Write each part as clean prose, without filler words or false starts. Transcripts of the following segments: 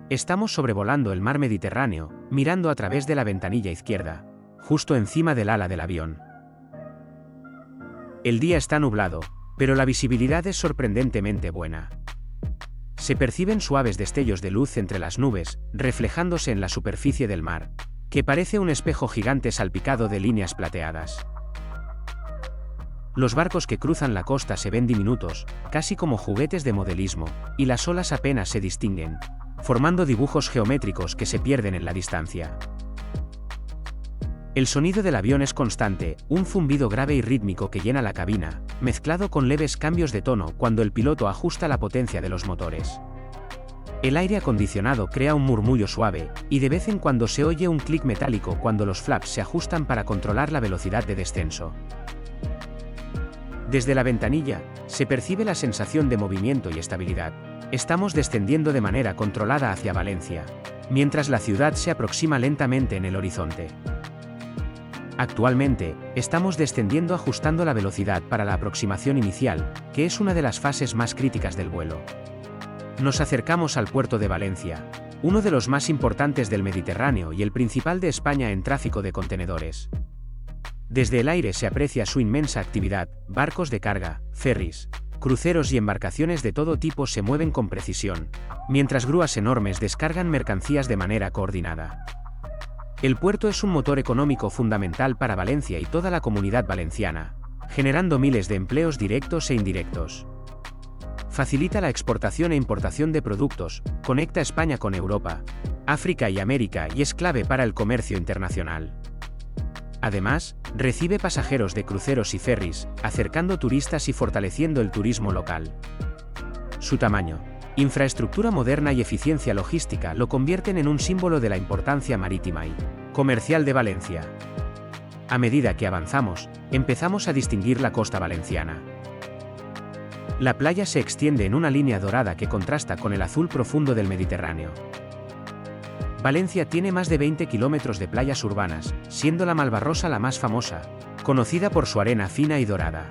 Estamos sobrevolando el mar Mediterráneo, mirando a través de la ventanilla izquierda, justo encima del ala del avión. El día está nublado, pero la visibilidad es sorprendentemente buena. Se perciben suaves destellos de luz entre las nubes, reflejándose en la superficie del mar, que parece un espejo gigante salpicado de líneas plateadas. Los barcos que cruzan la costa se ven diminutos, casi como juguetes de modelismo, y las olas apenas se distinguen, formando dibujos geométricos que se pierden en la distancia. El sonido del avión es constante, un zumbido grave y rítmico que llena la cabina, mezclado con leves cambios de tono cuando el piloto ajusta la potencia de los motores. El aire acondicionado crea un murmullo suave, y de vez en cuando se oye un clic metálico cuando los flaps se ajustan para controlar la velocidad de descenso. Desde la ventanilla, se percibe la sensación de movimiento y estabilidad. Estamos descendiendo de manera controlada hacia Valencia, mientras la ciudad se aproxima lentamente en el horizonte. Actualmente, estamos descendiendo ajustando la velocidad para la aproximación inicial, que es una de las fases más críticas del vuelo. Nos acercamos al puerto de Valencia, uno de los más importantes del Mediterráneo y el principal de España en tráfico de contenedores. Desde el aire se aprecia su inmensa actividad, barcos de carga, ferries, cruceros y embarcaciones de todo tipo se mueven con precisión, mientras grúas enormes descargan mercancías de manera coordinada. El puerto es un motor económico fundamental para Valencia y toda la comunidad valenciana, generando miles de empleos directos e indirectos. Facilita la exportación e importación de productos, conecta España con Europa, África y América y es clave para el comercio internacional. Además, recibe pasajeros de cruceros y ferries, acercando turistas y fortaleciendo el turismo local. Su tamaño, infraestructura moderna y eficiencia logística lo convierten en un símbolo de la importancia marítima y comercial de Valencia. A medida que avanzamos, empezamos a distinguir la costa valenciana. La playa se extiende en una línea dorada que contrasta con el azul profundo del Mediterráneo. Valencia tiene más de 20 kilómetros de playas urbanas, siendo la Malvarrosa la más famosa, conocida por su arena fina y dorada.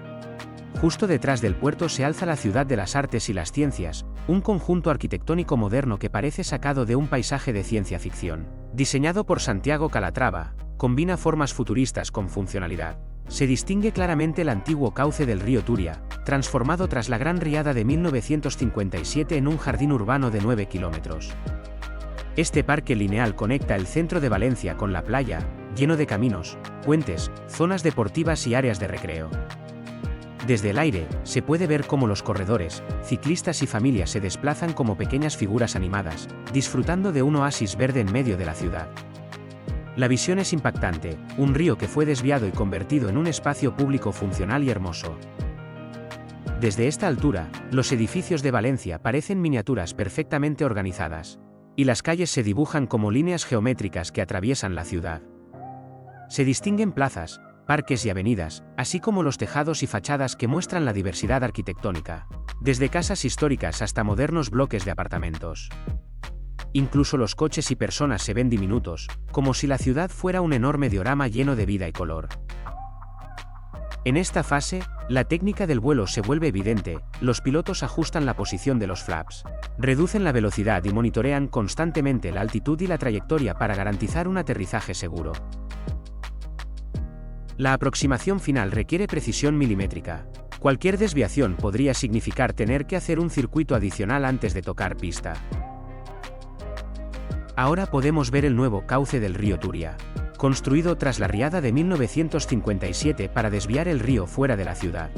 Justo detrás del puerto se alza la Ciudad de las Artes y las Ciencias, un conjunto arquitectónico moderno que parece sacado de un paisaje de ciencia ficción. Diseñado por Santiago Calatrava, combina formas futuristas con funcionalidad. Se distingue claramente el antiguo cauce del río Turia, transformado tras la Gran Riada de 1957 en un jardín urbano de 9 kilómetros. Este parque lineal conecta el centro de Valencia con la playa, lleno de caminos, puentes, zonas deportivas y áreas de recreo. Desde el aire, se puede ver cómo los corredores, ciclistas y familias se desplazan como pequeñas figuras animadas, disfrutando de un oasis verde en medio de la ciudad. La visión es impactante, un río que fue desviado y convertido en un espacio público funcional y hermoso. Desde esta altura, los edificios de Valencia parecen miniaturas perfectamente organizadas, y las calles se dibujan como líneas geométricas que atraviesan la ciudad. Se distinguen plazas, parques y avenidas, así como los tejados y fachadas que muestran la diversidad arquitectónica, desde casas históricas hasta modernos bloques de apartamentos. Incluso los coches y personas se ven diminutos, como si la ciudad fuera un enorme diorama lleno de vida y color. En esta fase, la técnica del vuelo se vuelve evidente, los pilotos ajustan la posición de los flaps, reducen la velocidad y monitorean constantemente la altitud y la trayectoria para garantizar un aterrizaje seguro. La aproximación final requiere precisión milimétrica. Cualquier desviación podría significar tener que hacer un circuito adicional antes de tocar pista. Ahora podemos ver el nuevo cauce del río Turia, construido tras la riada de 1957 para desviar el río fuera de la ciudad.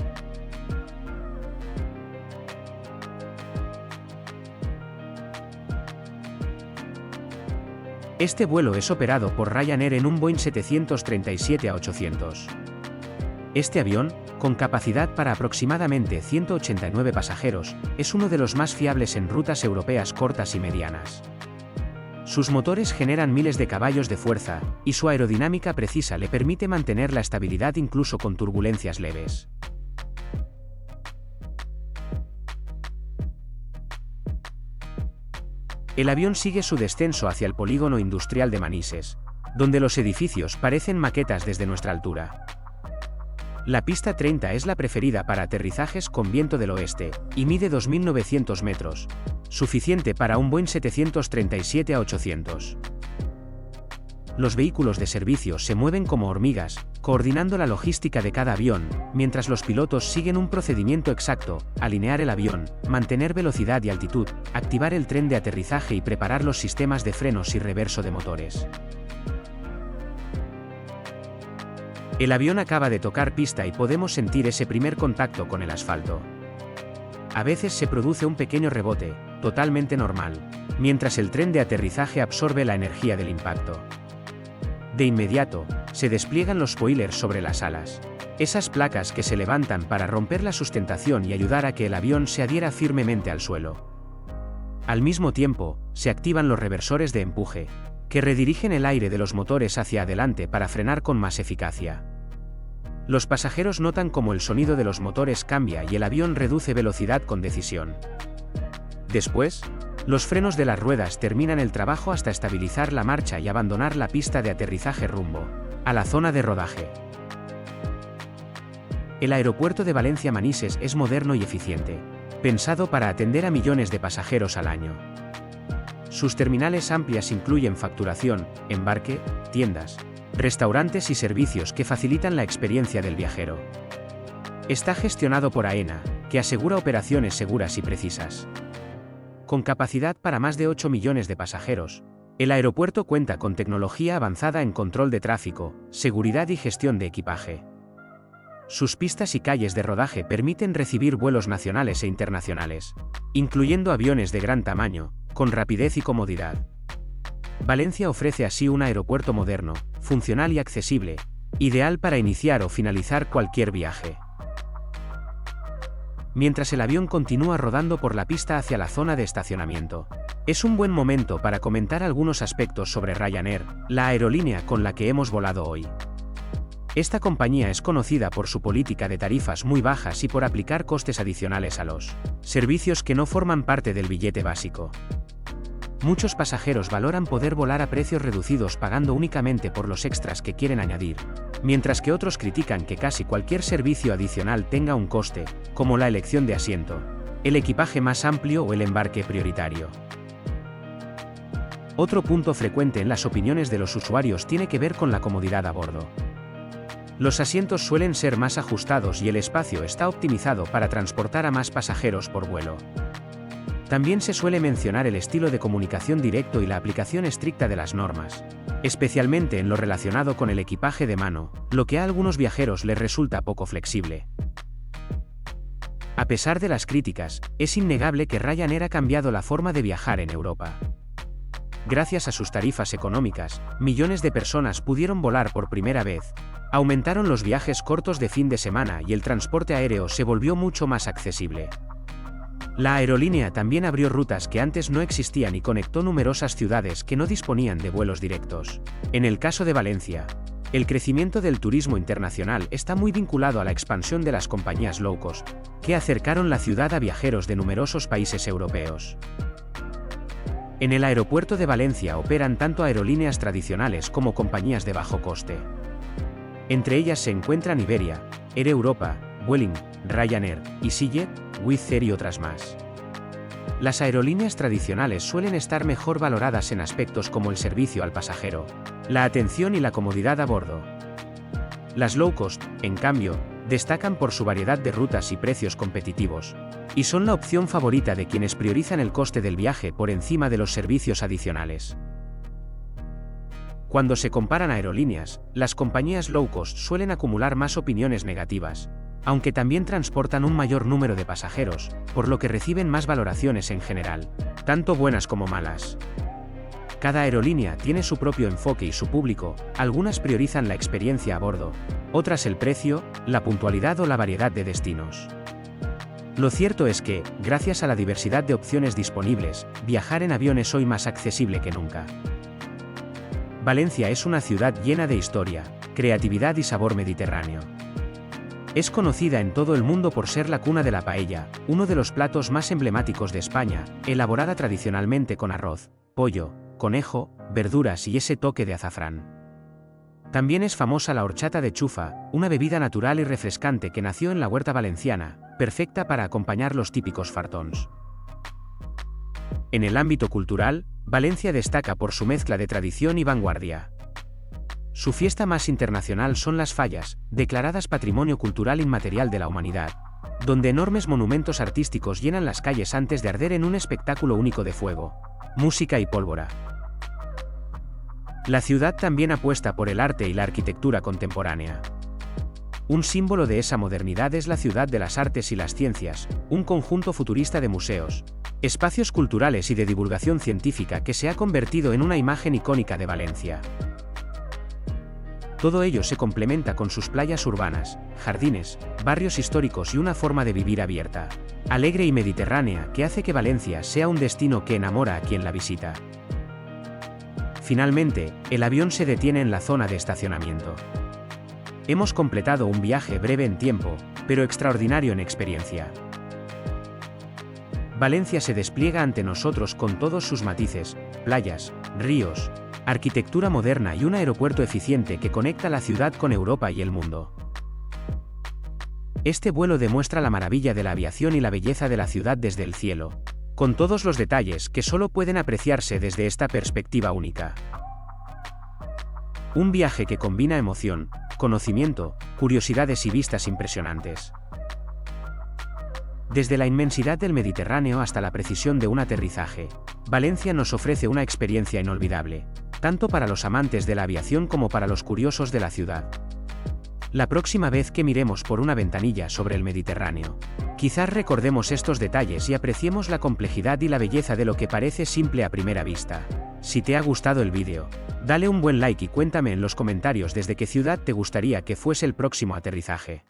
Este vuelo es operado por Ryanair en un Boeing 737-800. Este avión, con capacidad para aproximadamente 189 pasajeros, es uno de los más fiables en rutas europeas cortas y medianas. Sus motores generan miles de caballos de fuerza, y su aerodinámica precisa le permite mantener la estabilidad incluso con turbulencias leves. El avión sigue su descenso hacia el polígono industrial de Manises, donde los edificios parecen maquetas desde nuestra altura. La pista 30 es la preferida para aterrizajes con viento del oeste, y mide 2.900 metros, suficiente para un Boeing 737-800. Los vehículos de servicio se mueven como hormigas, coordinando la logística de cada avión, mientras los pilotos siguen un procedimiento exacto: alinear el avión, mantener velocidad y altitud, activar el tren de aterrizaje y preparar los sistemas de frenos y reverso de motores. El avión acaba de tocar pista y podemos sentir ese primer contacto con el asfalto. A veces se produce un pequeño rebote, totalmente normal, mientras el tren de aterrizaje absorbe la energía del impacto. De inmediato, se despliegan los spoilers sobre las alas. Esas placas que se levantan para romper la sustentación y ayudar a que el avión se adhiera firmemente al suelo. Al mismo tiempo, se activan los reversores de empuje, que redirigen el aire de los motores hacia adelante para frenar con más eficacia. Los pasajeros notan cómo el sonido de los motores cambia y el avión reduce velocidad con decisión. Después, los frenos de las ruedas terminan el trabajo hasta estabilizar la marcha y abandonar la pista de aterrizaje rumbo a la zona de rodaje. El aeropuerto de Valencia Manises es moderno y eficiente, pensado para atender a millones de pasajeros al año. Sus terminales amplias incluyen facturación, embarque, tiendas, restaurantes y servicios que facilitan la experiencia del viajero. Está gestionado por AENA, que asegura operaciones seguras y precisas. Con capacidad para más de 8 millones de pasajeros, el aeropuerto cuenta con tecnología avanzada en control de tráfico, seguridad y gestión de equipaje. Sus pistas y calles de rodaje permiten recibir vuelos nacionales e internacionales, incluyendo aviones de gran tamaño, con rapidez y comodidad. Valencia ofrece así un aeropuerto moderno, funcional y accesible, ideal para iniciar o finalizar cualquier viaje. Mientras el avión continúa rodando por la pista hacia la zona de estacionamiento, es un buen momento para comentar algunos aspectos sobre Ryanair, la aerolínea con la que hemos volado hoy. Esta compañía es conocida por su política de tarifas muy bajas y por aplicar costes adicionales a los servicios que no forman parte del billete básico. Muchos pasajeros valoran poder volar a precios reducidos pagando únicamente por los extras que quieren añadir, mientras que otros critican que casi cualquier servicio adicional tenga un coste, como la elección de asiento, el equipaje más amplio o el embarque prioritario. Otro punto frecuente en las opiniones de los usuarios tiene que ver con la comodidad a bordo. Los asientos suelen ser más ajustados y el espacio está optimizado para transportar a más pasajeros por vuelo. También se suele mencionar el estilo de comunicación directo y la aplicación estricta de las normas, especialmente en lo relacionado con el equipaje de mano, lo que a algunos viajeros les resulta poco flexible. A pesar de las críticas, es innegable que Ryanair ha cambiado la forma de viajar en Europa. Gracias a sus tarifas económicas, millones de personas pudieron volar por primera vez, aumentaron los viajes cortos de fin de semana y el transporte aéreo se volvió mucho más accesible. La aerolínea también abrió rutas que antes no existían y conectó numerosas ciudades que no disponían de vuelos directos. En el caso de Valencia, el crecimiento del turismo internacional está muy vinculado a la expansión de las compañías low cost, que acercaron la ciudad a viajeros de numerosos países europeos. En el aeropuerto de Valencia operan tanto aerolíneas tradicionales como compañías de bajo coste. Entre ellas se encuentran Iberia, Air Europa, Vueling, Ryanair, EasyJet, Wizz Air y otras más. Las aerolíneas tradicionales suelen estar mejor valoradas en aspectos como el servicio al pasajero, la atención y la comodidad a bordo. Las low cost, en cambio, destacan por su variedad de rutas y precios competitivos, y son la opción favorita de quienes priorizan el coste del viaje por encima de los servicios adicionales. Cuando se comparan aerolíneas, las compañías low cost suelen acumular más opiniones negativas, aunque también transportan un mayor número de pasajeros, por lo que reciben más valoraciones en general, tanto buenas como malas. Cada aerolínea tiene su propio enfoque y su público, algunas priorizan la experiencia a bordo, otras el precio, la puntualidad o la variedad de destinos. Lo cierto es que, gracias a la diversidad de opciones disponibles, viajar en avión es hoy más accesible que nunca. Valencia es una ciudad llena de historia, creatividad y sabor mediterráneo. Es conocida en todo el mundo por ser la cuna de la paella, uno de los platos más emblemáticos de España, elaborada tradicionalmente con arroz, pollo, conejo, verduras y ese toque de azafrán. También es famosa la horchata de chufa, una bebida natural y refrescante que nació en la huerta valenciana, perfecta para acompañar los típicos fartons. En el ámbito cultural, Valencia destaca por su mezcla de tradición y vanguardia. Su fiesta más internacional son las Fallas, declaradas Patrimonio Cultural Inmaterial de la Humanidad, donde enormes monumentos artísticos llenan las calles antes de arder en un espectáculo único de fuego, música y pólvora. La ciudad también apuesta por el arte y la arquitectura contemporánea. Un símbolo de esa modernidad es la Ciudad de las Artes y las Ciencias, un conjunto futurista de museos, espacios culturales y de divulgación científica que se ha convertido en una imagen icónica de Valencia. Todo ello se complementa con sus playas urbanas, jardines, barrios históricos y una forma de vivir abierta, alegre y mediterránea que hace que Valencia sea un destino que enamora a quien la visita. Finalmente, el avión se detiene en la zona de estacionamiento. Hemos completado un viaje breve en tiempo, pero extraordinario en experiencia. Valencia se despliega ante nosotros con todos sus matices, playas, ríos, arquitectura moderna y un aeropuerto eficiente que conecta la ciudad con Europa y el mundo. Este vuelo demuestra la maravilla de la aviación y la belleza de la ciudad desde el cielo, con todos los detalles que solo pueden apreciarse desde esta perspectiva única. Un viaje que combina emoción, conocimiento, curiosidades y vistas impresionantes. Desde la inmensidad del Mediterráneo hasta la precisión de un aterrizaje, Valencia nos ofrece una experiencia inolvidable, tanto para los amantes de la aviación como para los curiosos de la ciudad. La próxima vez que miremos por una ventanilla sobre el Mediterráneo, quizás recordemos estos detalles y apreciemos la complejidad y la belleza de lo que parece simple a primera vista. Si te ha gustado el vídeo, dale un buen like y cuéntame en los comentarios desde qué ciudad te gustaría que fuese el próximo aterrizaje.